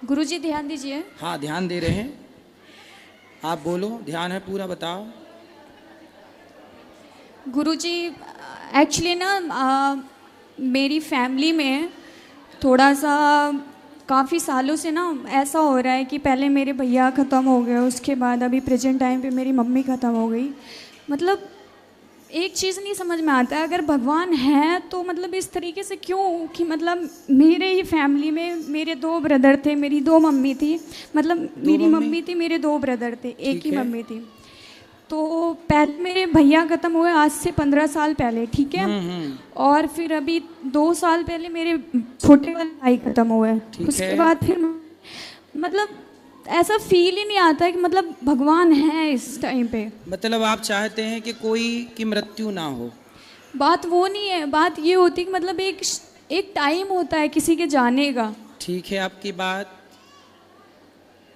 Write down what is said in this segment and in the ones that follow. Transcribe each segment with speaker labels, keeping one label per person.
Speaker 1: गुरुजी ध्यान दीजिए।
Speaker 2: हाँ, ध्यान दे रहे हैं। आप बोलो, ध्यान है पूरा, बताओ।
Speaker 1: गुरुजी एक्चुअली ना मेरी फैमिली में थोड़ा सा काफ़ी सालों से ना ऐसा हो रहा है कि पहले मेरे भैया ख़त्म हो गए, उसके बाद अभी प्रेजेंट टाइम पे मेरी मम्मी ख़त्म हो गई। मतलब एक चीज़ नहीं समझ में आता है, अगर भगवान है तो मतलब इस तरीके से क्यों कि मतलब मेरे ही फैमिली में मेरे दो ब्रदर थे, मेरी दो मम्मी थी, मतलब मेरी मम्मी थी, मेरे दो ब्रदर थे, एक ही मम्मी थी। तो पहले मेरे भैया ख़त्म हुए आज से 15 साल पहले, ठीक है। और फिर अभी 2 साल पहले मेरे छोटे वाले भाई ख़त्म हुए। उसके बाद फिर मतलब ऐसा फील ही नहीं आता है कि मतलब भगवान है इस टाइम पे।
Speaker 2: मतलब आप चाहते हैं कि कोई की मृत्यु ना हो?
Speaker 1: बात वो नहीं है, बात ये होती है कि मतलब एक टाइम होता है किसी के जाने का।
Speaker 2: ठीक है आपकी बात।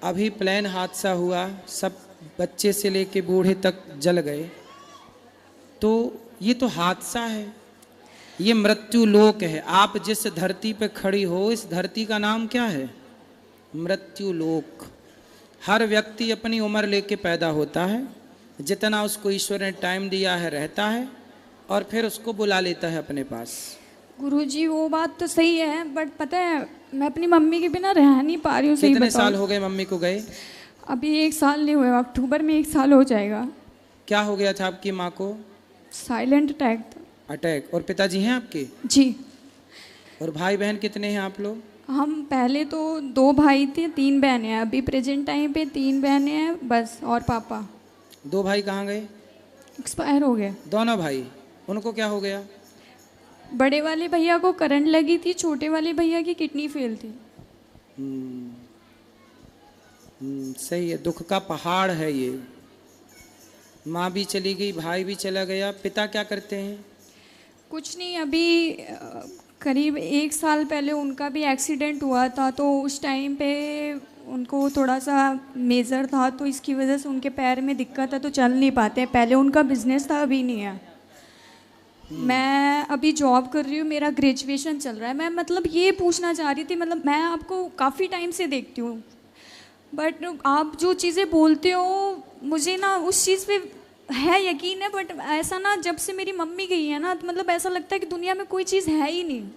Speaker 2: अभी प्लेन हादसा हुआ, सब बच्चे से लेके बूढ़े तक जल गए, तो ये तो हादसा है, ये मृत्यु लोक है। आप जिस धरती पे खड़ी हो, इस धरती का नाम क्या है? मृत्यु लोक। हर व्यक्ति अपनी उम्र लेके पैदा होता है, जितना उसको ईश्वर ने टाइम दिया है रहता है, और फिर उसको बुला लेता है अपने पास।
Speaker 1: गुरुजी वो बात तो सही है, बट पता है मैं अपनी मम्मी के बिना रह नहीं पा रही हूँ। सही
Speaker 2: कितने
Speaker 1: बताओ।
Speaker 2: साल हो गए मम्मी को गए?
Speaker 1: अभी 1 साल नहीं हुआ, अक्टूबर में 1 साल हो जाएगा।
Speaker 2: क्या हो गया था आपकी माँ को?
Speaker 1: साइलेंट अटैक था।
Speaker 2: अटैक। और पिताजी हैं आपके?
Speaker 1: जी।
Speaker 2: और भाई बहन कितने हैं आप लोग?
Speaker 1: हम पहले तो 2 भाई थे, 3 बहनें हैं। अभी प्रेजेंट टाइम पे 3 बहनें हैं बस, और पापा।
Speaker 2: 2 भाई कहाँ गए?
Speaker 1: एक्सपायर हो गए
Speaker 2: दोनों भाई। उनको क्या हो गया?
Speaker 1: बड़े वाले भैया को करंट लगी थी, छोटे वाले भैया की किडनी फेल थी।
Speaker 2: सही है, दुख का पहाड़ है ये। माँ भी चली गई, भाई भी चला गया। पिता क्या करते हैं?
Speaker 1: कुछ नहीं, अभी करीब 1 साल पहले उनका भी एक्सीडेंट हुआ था, तो उस टाइम पे उनको थोड़ा सा मेजर था, तो इसकी वजह से उनके पैर में दिक्कत है, तो चल नहीं पाते। पहले उनका बिजनेस था, अभी नहीं है। मैं अभी जॉब कर रही हूँ, मेरा ग्रेजुएशन चल रहा है। मैं मतलब ये पूछना चाह रही थी, मतलब मैं आपको काफ़ी टाइम से देखती हूँ, बट आप जो चीज़ें बोलते हो मुझे ना उस चीज़ पे है यकीन है, बट ऐसा ना जब से मेरी मम्मी गई है ना, तो मतलब ऐसा लगता है कि दुनिया में कोई चीज़ है ही नहीं।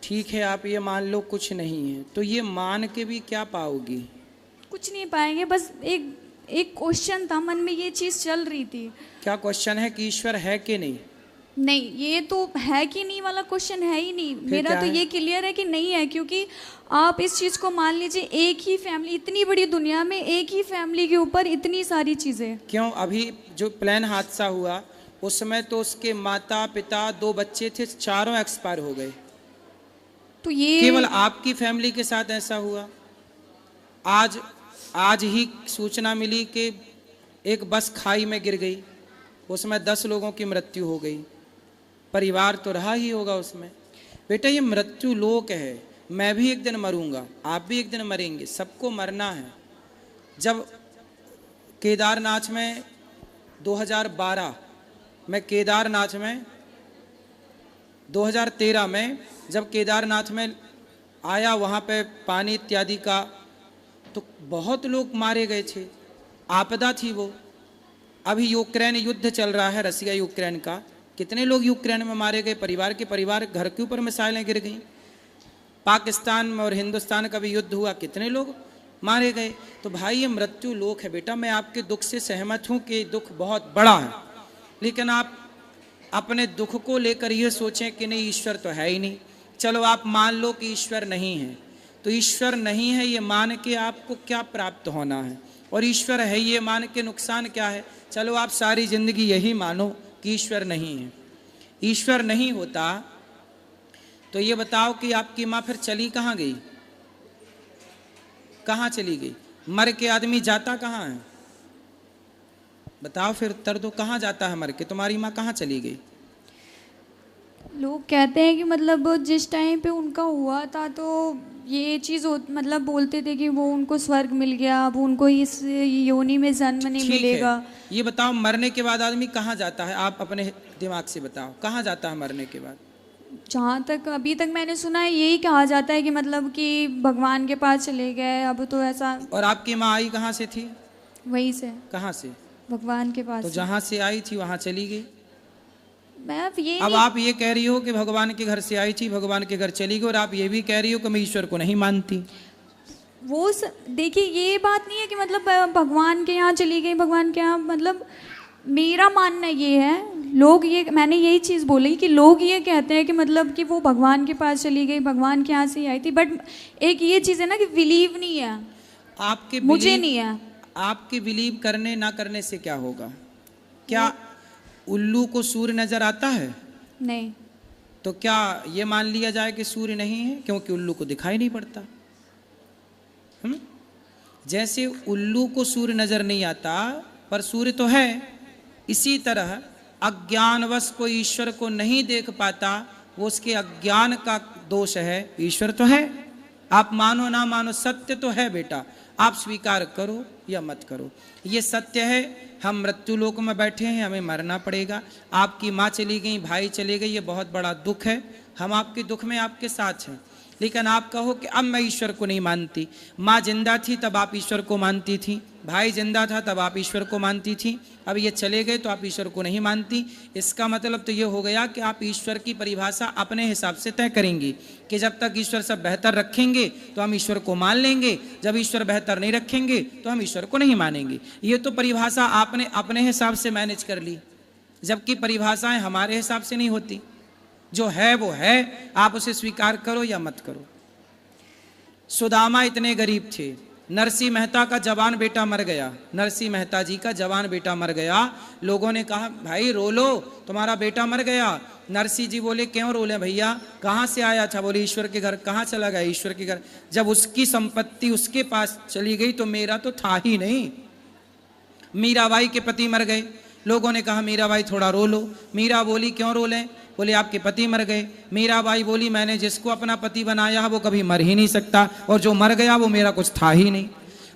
Speaker 2: ठीक है, आप ये मान लो कुछ नहीं है, तो ये मान के भी क्या पाओगी?
Speaker 1: कुछ नहीं पाएंगे, बस एक एक क्वेश्चन था मन में, ये चीज़ चल रही थी।
Speaker 2: क्या क्वेश्चन है? कि ईश्वर है कि नहीं?
Speaker 1: नहीं, ये तो है कि नहीं वाला क्वेश्चन है ही नहीं। मेरा तो
Speaker 2: है?
Speaker 1: ये क्लियर है कि नहीं है, क्योंकि आप इस चीज़ को मान लीजिए, एक ही फैमिली, इतनी बड़ी दुनिया में एक ही फैमिली के ऊपर इतनी सारी चीज़ें।
Speaker 2: क्यों? अभी जो प्लेन हादसा हुआ उस समय तो उसके माता पिता 2 बच्चे थे, चारों एक्सपायर हो गए।
Speaker 1: तो ये
Speaker 2: केवल आपकी फैमिली के साथ ऐसा हुआ? आज ही सूचना मिली कि एक बस खाई में गिर गई, उसमें 10 लोगों की मृत्यु हो गई। परिवार तो रहा ही होगा उसमें। बेटा, ये मृत्यु लोक है। मैं भी एक दिन मरूंगा, आप भी एक दिन मरेंगे, सबको मरना है। जब केदारनाथ में 2012 में 2013 में जब केदारनाथ में आया, वहाँ पे पानी इत्यादि का, तो बहुत लोग मारे गए थे, आपदा थी वो। अभी यूक्रेन युद्ध चल रहा है, रसिया यूक्रेन का, कितने लोग यूक्रेन में मारे गए, परिवार के परिवार, घर के ऊपर मिसाइलें गिर गई। पाकिस्तान में और हिंदुस्तान का भी युद्ध हुआ, कितने लोग मारे गए। तो भाई ये मृत्यु लोक है। बेटा, मैं आपके दुख से सहमत हूँ कि दुख बहुत बड़ा है, लेकिन आप अपने दुख को लेकर ये सोचें कि नहीं ईश्वर तो है ही नहीं। चलो आप मान लो कि ईश्वर नहीं है, तो ईश्वर नहीं है ये मान के आपको क्या प्राप्त होना है, और ईश्वर है ये मान के नुकसान क्या है? चलो आप सारी जिंदगी यही मानो कि ईश्वर नहीं है। ईश्वर नहीं होता तो ये बताओ कि आपकी माँ फिर चली कहाँ गई? कहाँ चली गई? मर के आदमी जाता कहाँ है? बताओ फिर, उत्तर दो, कहाँ जाता है मर के? तुम्हारी माँ कहाँ चली गई?
Speaker 1: लोग कहते हैं कि मतलब जिस टाइम पे उनका हुआ था, तो ये चीज़ मतलब बोलते थे कि वो उनको स्वर्ग मिल गया, अब उनको इस योनि में जन्म नहीं मिलेगा।
Speaker 2: ये बताओ, मरने के बाद आदमी कहाँ जाता है? आप अपने दिमाग से बताओ, कहाँ जाता है मरने के बाद?
Speaker 1: जहाँ तक अभी तक मैंने सुना है यही कहा जाता है कि मतलब कि भगवान के पास चले गए, अब तो ऐसा।
Speaker 2: और आपकी माँ आई कहाँ से थी?
Speaker 1: वहीं से,
Speaker 2: कहाँ से?
Speaker 1: भगवान के पास
Speaker 2: तो
Speaker 1: से।
Speaker 2: जहाँ से आई थी वहाँ चली गई।
Speaker 1: मैं अब ये
Speaker 2: अब
Speaker 1: नहीं,
Speaker 2: आप ये कह रही हो कि भगवान के घर से आई थी, भगवान के घर चली गई, और आप ये भी कह रही हो कि मैं ईश्वर को नहीं मानती।
Speaker 1: वो देखिए ये बात नहीं है कि मतलब भगवान के यहाँ चली गई, भगवान के यहाँ, मतलब मेरा मानना ये है, लोग ये, मैंने यही चीज़ बोली कि लोग ये कहते हैं कि मतलब कि वो भगवान के पास चली गई, भगवान के यहाँ से ही आई थी, बट एक ये चीज़ है ना कि बिलीव नहीं है,
Speaker 2: आपके
Speaker 1: मुझे नहीं है।
Speaker 2: आपके बिलीव करने ना करने से क्या होगा? क्या उल्लू को सूर्य नजर आता है?
Speaker 1: नहीं।
Speaker 2: तो क्या ये मान लिया जाए कि सूर्य नहीं है क्योंकि उल्लू को दिखाई नहीं पड़ता? जैसे उल्लू को सूर्य नजर नहीं आता पर सूर्य तो है, इसी तरह अज्ञानवश को ईश्वर को नहीं देख पाता, वो उसके अज्ञान का दोष है, ईश्वर तो है। आप मानो ना मानो, सत्य तो है बेटा, आप स्वीकार करो या मत करो, ये सत्य है। हम मृत्यु लोक में बैठे हैं, हमें मरना पड़ेगा। आपकी माँ चली गई, भाई चले गए, ये बहुत बड़ा दुख है, हम आपके दुख में आपके साथ हैं। लेकिन आप कहो कि अब मैं ईश्वर को नहीं मानती। माँ जिंदा थी तब आप ईश्वर को मानती थी, भाई जिंदा था तब आप ईश्वर को मानती थी, अब ये चले गए तो आप ईश्वर को नहीं मानती। इसका मतलब तो ये हो गया कि आप ईश्वर की परिभाषा अपने हिसाब से तय करेंगी कि जब तक ईश्वर सब बेहतर रखेंगे तो हम ईश्वर को मान लेंगे, जब ईश्वर बेहतर नहीं रखेंगे तो हम ईश्वर को नहीं मानेंगे। ये तो परिभाषा आपने अपने हिसाब से मैनेज कर ली, जबकि परिभाषाएं हमारे हिसाब से नहीं होती। जो है वो है, आप उसे स्वीकार करो या मत करो। सुदामा इतने गरीब थे, नरसिंह मेहता का जवान बेटा मर गया, नरसिंह मेहता जी का जवान बेटा मर गया। लोगों ने कहा भाई रो लो, तुम्हारा बेटा मर गया। नरसिंह जी बोले क्यों रोले भैया, कहाँ से आया था? बोले ईश्वर के घर। कहाँ चला गया? ईश्वर के घर। जब उसकी संपत्ति उसके पास चली गई तो मेरा तो था ही नहीं। मीराबाई के पति मर गए, लोगों ने कहा मीराबाई थोड़ा रो लो। मीरा बोली क्यों रो लें? बोले आपके पति मर गए। मीराबाई बोली मैंने जिसको अपना पति बनाया है वो कभी मर ही नहीं सकता, और जो मर गया वो मेरा कुछ था ही नहीं।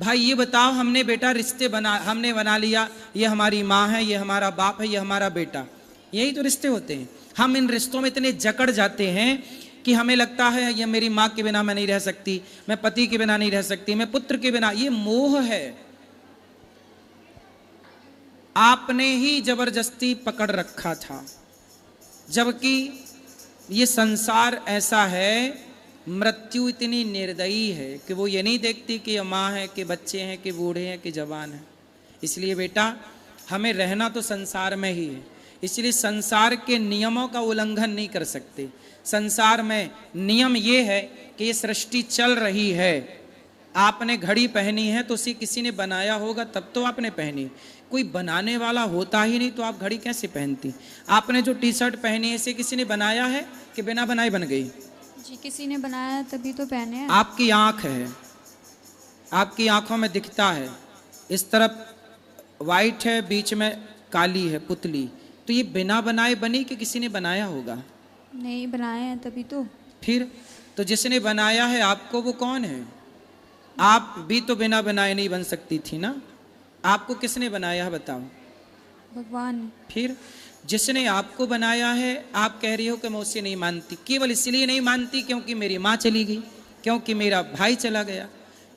Speaker 2: भाई ये बताओ, हमने बेटा रिश्ते हमने बना लिया, ये हमारी माँ है, ये हमारा बाप है, ये हमारा बेटा, यही तो रिश्ते होते हैं। हम इन रिश्तों में इतने जकड़ जाते हैं कि हमें लगता है ये मेरी माँ के बिना मैं नहीं रह सकती, मैं पति के बिना नहीं रह सकती, मैं पुत्र के बिना। ये मोह है, आपने ही जबरदस्ती पकड़ रखा था। जबकि ये संसार ऐसा है, मृत्यु इतनी निर्दयी है कि वो ये नहीं देखती कि ये माँ है कि बच्चे हैं कि बूढ़े हैं कि जवान हैं। इसलिए बेटा हमें रहना तो संसार में ही है, इसलिए संसार के नियमों का उल्लंघन नहीं कर सकते। संसार में नियम ये है कि ये सृष्टि चल रही है, आपने घड़ी पहनी है तो उसे किसी ने बनाया होगा तब तो आपने पहनी, कोई बनाने वाला होता ही नहीं तो आप घड़ी कैसे पहनती? आपने जो टी शर्ट पहनी है इसे किसी ने बनाया है कि बिना बनाए बन गई?
Speaker 1: जी किसी ने बनाया तभी तो पहने हैं।
Speaker 2: आपकी आंख है, आपकी आंखों में दिखता है, इस तरफ वाइट है बीच में काली है पुतली, तो ये बिना बनाए बनी कि किसी ने बनाया होगा?
Speaker 1: नहीं बनाए हैं तभी तो।
Speaker 2: फिर तो जिसने बनाया है आपको वो कौन है? आप भी तो बिना बनाए नहीं बन सकती थी ना, आपको किसने बनाया है बताओ?
Speaker 1: भगवान।
Speaker 2: फिर जिसने आपको बनाया है, आप कह रही हो कि मैं उससे नहीं मानती, केवल इसलिए नहीं मानती क्योंकि मेरी माँ चली गई, क्योंकि मेरा भाई चला गया।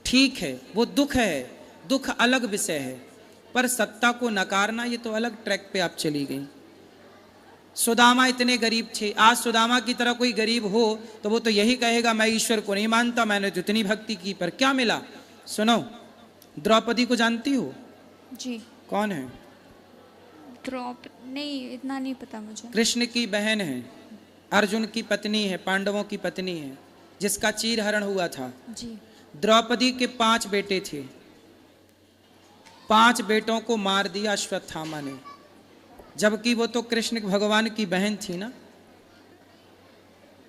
Speaker 2: ठीक है वो दुख है, दुख अलग विषय है, पर सत्ता को नकारना ये तो अलग ट्रैक पे आप चली गई। सुदामा इतने गरीब थे, आज सुदामा की तरह कोई गरीब हो तो वो तो यही कहेगा मैं ईश्वर को नहीं मानता, मैंने तो इतनी भक्ति की, पर क्या मिला? सुनो, द्रौपदी को जानती हो?
Speaker 1: जी।
Speaker 2: कौन है?
Speaker 1: नहीं इतना नहीं पता मुझे।
Speaker 2: कृष्ण की बहन है, अर्जुन की पत्नी है, पांडवों की पत्नी है, जिसका चीर हरण हुआ था।
Speaker 1: जी।
Speaker 2: द्रौपदी के 5 बेटे थे, 5 बेटों को मार दिया अश्वत्थामा ने, जबकि वो तो कृष्ण भगवान की बहन थी ना।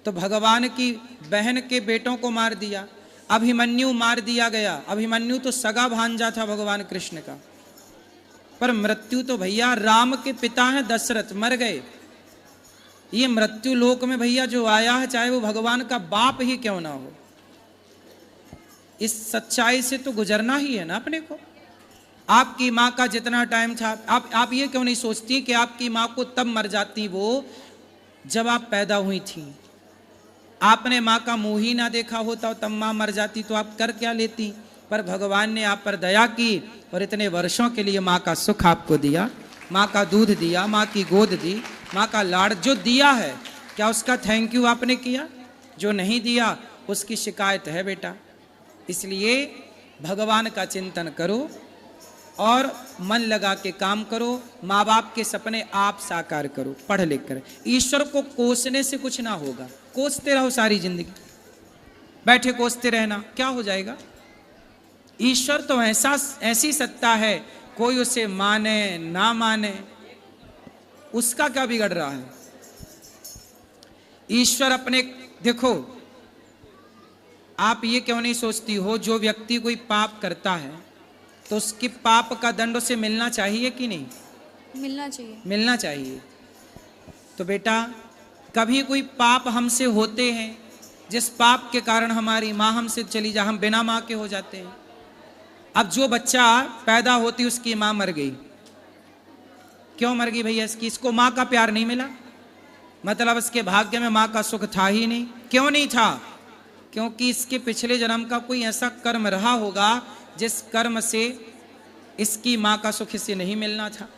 Speaker 2: तो भगवान की बहन के बेटों को मार दिया। अभिमन्यु मार दिया गया, अभिमन्यु तो सगा भांजा था भगवान कृष्ण का, पर मृत्यु तो भैया राम के पिता हैं दशरथ, मर गए। ये मृत्यु लोक में भैया जो आया है, चाहे वो भगवान का बाप ही क्यों ना हो, इस सच्चाई से तो गुजरना ही है ना अपने को। आपकी माँ का जितना टाइम था, आप ये क्यों नहीं सोचती कि आपकी माँ को तब मर जाती वो जब आप पैदा हुई थी, आपने माँ का मुंह ही ना देखा होता तब माँ मर जाती तो आप कर क्या लेती? पर भगवान ने आप पर दया की और इतने वर्षों के लिए माँ का सुख आपको दिया, माँ का दूध दिया, माँ की गोद दी, माँ का लाड़ जो दिया है, क्या उसका थैंक यू आपने किया? जो नहीं दिया उसकी शिकायत है बेटा। इसलिए भगवान का चिंतन करो और मन लगा के काम करो। माँ बाप के सपने आप साकार करो पढ़ लिख कर। ईश्वर को कोसने से कुछ ना होगा। कोसते रहो सारी जिंदगी, बैठे कोसते रहना, क्या हो जाएगा? ईश्वर तो ऐसी सत्ता है, कोई उसे माने ना माने उसका क्या बिगड़ रहा है? ईश्वर अपने, देखो आप ये क्यों नहीं सोचती हो, जो व्यक्ति कोई पाप करता है तो उसके पाप का दंड उसे मिलना चाहिए कि नहीं?
Speaker 1: मिलना चाहिए।
Speaker 2: मिलना चाहिए। तो बेटा कभी कोई पाप हमसे होते हैं जिस पाप के कारण हमारी माँ हमसे चली जा, हम बिना माँ के हो जाते हैं। अब जो बच्चा पैदा होती उसकी माँ मर गई, क्यों मर गई भैया? इसको माँ का प्यार नहीं मिला, मतलब इसके भाग्य में माँ का सुख था ही नहीं। क्यों नहीं था? क्योंकि इसके पिछले जन्म का कोई ऐसा कर्म रहा होगा जिस कर्म से इसकी माँ का सुख इसे नहीं मिलना था।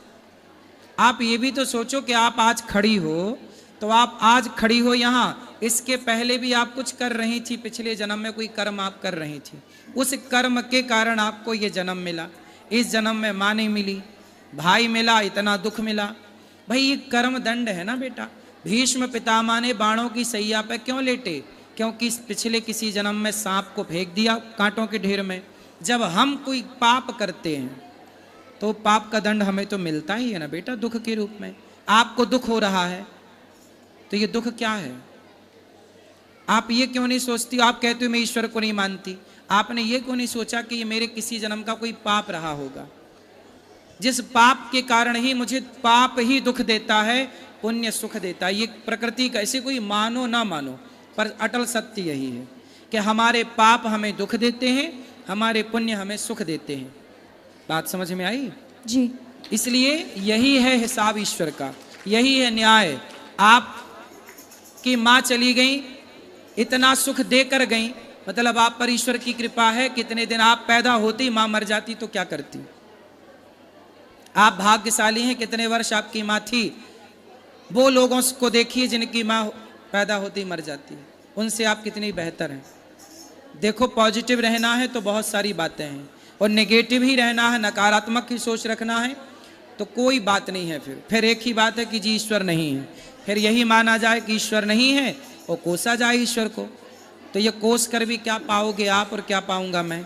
Speaker 2: आप ये भी तो सोचो कि आप आज खड़ी हो, तो आप आज खड़ी हो यहाँ, इसके पहले भी आप कुछ कर रही थी, पिछले जन्म में कोई कर्म आप कर रही थी, उस कर्म के कारण आपको ये जन्म मिला। इस जन्म में माँ नहीं मिली, भाई मिला, इतना दुख मिला। भाई ये कर्म दंड है ना बेटा। भीष्म पितामह ने बाणों की सैया पे क्यों लेटे? क्योंकि इस पिछले किसी जन्म में सांप को फेंक दिया कांटों के ढेर में। जब हम कोई पाप करते हैं तो पाप का दंड हमें तो मिलता ही है ना बेटा, दुख के रूप में। आपको दुख हो रहा है तो ये दुख क्या है? आप ये क्यों नहीं सोचती? आप कहते हो मैं ईश्वर को नहीं मानती, आपने ये क्यों नहीं सोचा कि ये मेरे किसी जन्म का कोई पाप रहा होगा, जिस पाप के कारण ही मुझे पाप ही दुख देता है, पुण्य सुख देता है। ये प्रकृति का, ऐसे कोई मानो ना मानो पर अटल सत्य यही है कि हमारे पाप हमें दुख देते हैं, हमारे पुण्य हमें सुख देते हैं। बात समझ में आई?
Speaker 1: जी।
Speaker 2: इसलिए यही है हिसाब ईश्वर का, यही है न्याय। आप की माँ चली गई, इतना सुख देकर गई, मतलब आप पर ईश्वर की कृपा है। कितने दिन आप पैदा होती माँ मर जाती तो क्या करती? आप भाग्यशाली हैं, कितने वर्ष आपकी माँ थी। वो लोगों को देखिए जिनकी माँ पैदा होती मर जाती है, उनसे आप कितनी बेहतर हैं। देखो पॉजिटिव रहना है तो बहुत सारी बातें हैं, और नेगेटिव ही रहना है, नकारात्मक ही सोच रखना है तो कोई बात नहीं है। फिर एक ही बात है कि जी ईश्वर नहीं है। फिर यही माना जाए कि ईश्वर नहीं है और कोसा जाए ईश्वर को, तो ये कोस कर भी क्या पाओगे आप और क्या पाऊंगा मैं?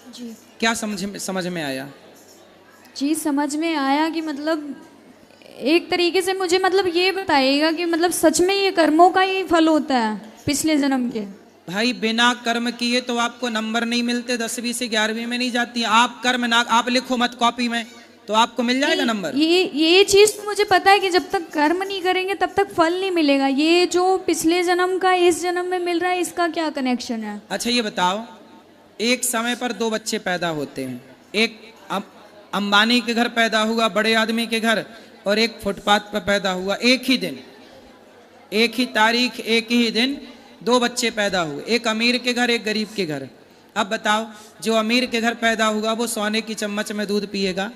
Speaker 1: जी।
Speaker 2: क्या समझ में आया?
Speaker 1: जी समझ में आया कि मतलब एक तरीके से मुझे मतलब ये बताइएगा कि मतलब सच में ये कर्मों का ही फल होता है पिछले जन्म के?
Speaker 2: भाई बिना कर्म किए तो आपको नंबर नहीं मिलते, 10वीं से 11वीं में नहीं जाती। आप कर्म ना, आप लिखो मत कॉपी में तो आपको मिल जाएगा नंबर।
Speaker 1: ये चीज तो मुझे पता है कि जब तक कर्म नहीं करेंगे तब तक फल नहीं मिलेगा। ये जो पिछले जन्म का इस जन्म में मिल रहा है, इसका क्या कनेक्शन है?
Speaker 2: अच्छा ये बताओ, एक समय पर दो बच्चे पैदा होते हैं, एक अंबानी के घर पैदा हुआ, बड़े आदमी के घर, और एक फुटपाथ पर पैदा हुआ। एक ही दिन, एक ही तारीख, एक ही दिन दो बच्चे पैदा हुए, एक अमीर के घर, एक गरीब के घर। अब बताओ, जो अमीर के घर पैदा हुआ वो सोने की चम्मच में दूध पिएगा,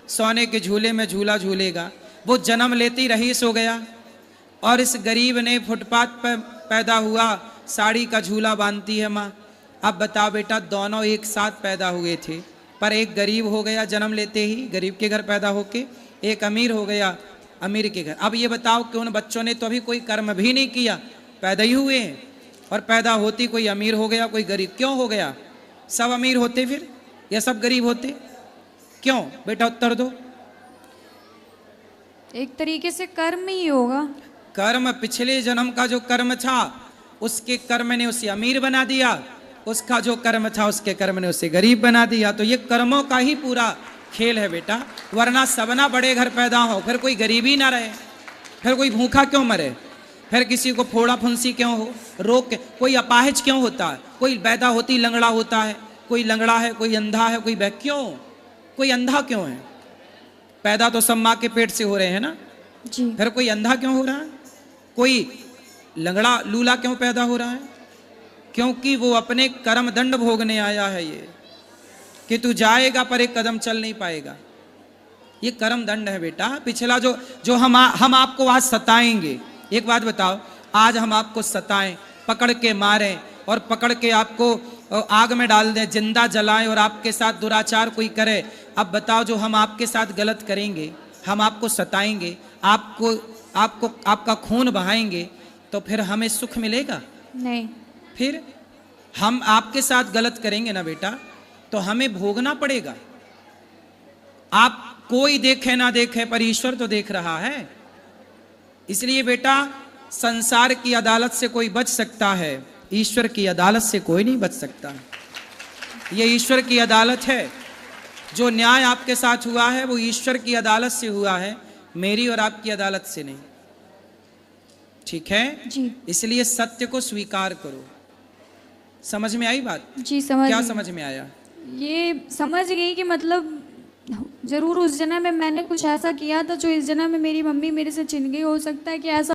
Speaker 2: सोने के झूले में झूला झूलेगा, वो जन्म लेते ही रईस हो गया। और इस गरीब ने फुटपाथ पर पैदा हुआ, साड़ी का झूला बांधती है माँ। अब बताओ बेटा, दोनों एक साथ पैदा हुए थे, पर एक गरीब हो गया जन्म लेते ही, गरीब के घर पैदा होके, एक अमीर हो गया अमीर के घर। अब ये बताओ कि उन बच्चों ने तो अभी कोई कर्म भी नहीं किया, पैदा ही हुए हैं, और पैदा होती कोई अमीर हो गया कोई गरीब। क्यों हो गया? सब अमीर होते फिर या सब गरीब होते? क्यों बेटा, उत्तर दो।
Speaker 1: एक तरीके से कर्म ही होगा।
Speaker 2: कर्म, पिछले जन्म का जो कर्म था उसके कर्म ने उसे अमीर बना दिया, उसका जो कर्म था उसके कर्म ने उसे गरीब बना दिया। तो ये कर्मों का ही पूरा खेल है बेटा, वरना सबना बड़े घर पैदा हो, फिर कोई गरीबी ना रहे, फिर कोई भूखा क्यों मरे, फिर किसी को फोड़ा फुंसी क्यों हो, रोग, कोई अपाहिज क्यों होता है, कोई पैदा होती लंगड़ा होता है, कोई लंगड़ा है, कोई अंधा है, कोई क्यों, कोई अंधा क्यों है? पैदा तो सब माँ के पेट से हो रहे हैं ना,
Speaker 1: जी।
Speaker 2: फिर कोई अंधा क्यों हो रहा है, कोई लंगड़ा लूला क्यों पैदा हो रहा है? क्योंकि वो अपने कर्म दंड भोगने आया है, ये कि तू जाएगा पर एक कदम चल नहीं पाएगा। ये कर्म दंड है बेटा। पिछला जो हम आपको आज सताएंगे, एक बात बताओ, आज हम आपको सताएं, पकड़ के मारें और पकड़ के आपको आग में डाल दें, जिंदा जलाएं और आपके साथ दुराचार कोई करे, अब बताओ जो हम आपके साथ गलत करेंगे, हम आपको सताएंगे, आपको आपका खून बहाएंगे, तो फिर हमें सुख मिलेगा?
Speaker 1: नहीं।
Speaker 2: फिर हम आपके साथ गलत करेंगे ना बेटा, तो हमें भोगना पड़ेगा। आप कोई देखे ना देखे पर ईश्वर तो देख रहा है। इसलिए बेटा संसार की अदालत से कोई बच सकता है, ईश्वर की अदालत से कोई नहीं बच सकता। ये ईश्वर की अदालत है। जो न्याय आपके साथ हुआ है वो ईश्वर की अदालत से हुआ है, मेरी और आपकी अदालत से नहीं। ठीक है
Speaker 1: जी।
Speaker 2: इसलिए सत्य को स्वीकार करो। समझ में आई बात?
Speaker 1: जी समझ
Speaker 2: क्या
Speaker 1: गई।
Speaker 2: समझ में आया?
Speaker 1: ये समझ गई कि मतलब जरूर उस जन्म में मैंने कुछ ऐसा किया था जो इस जन्म में मेरी मम्मी मेरे से छिन गई। हो सकता है कि ऐसा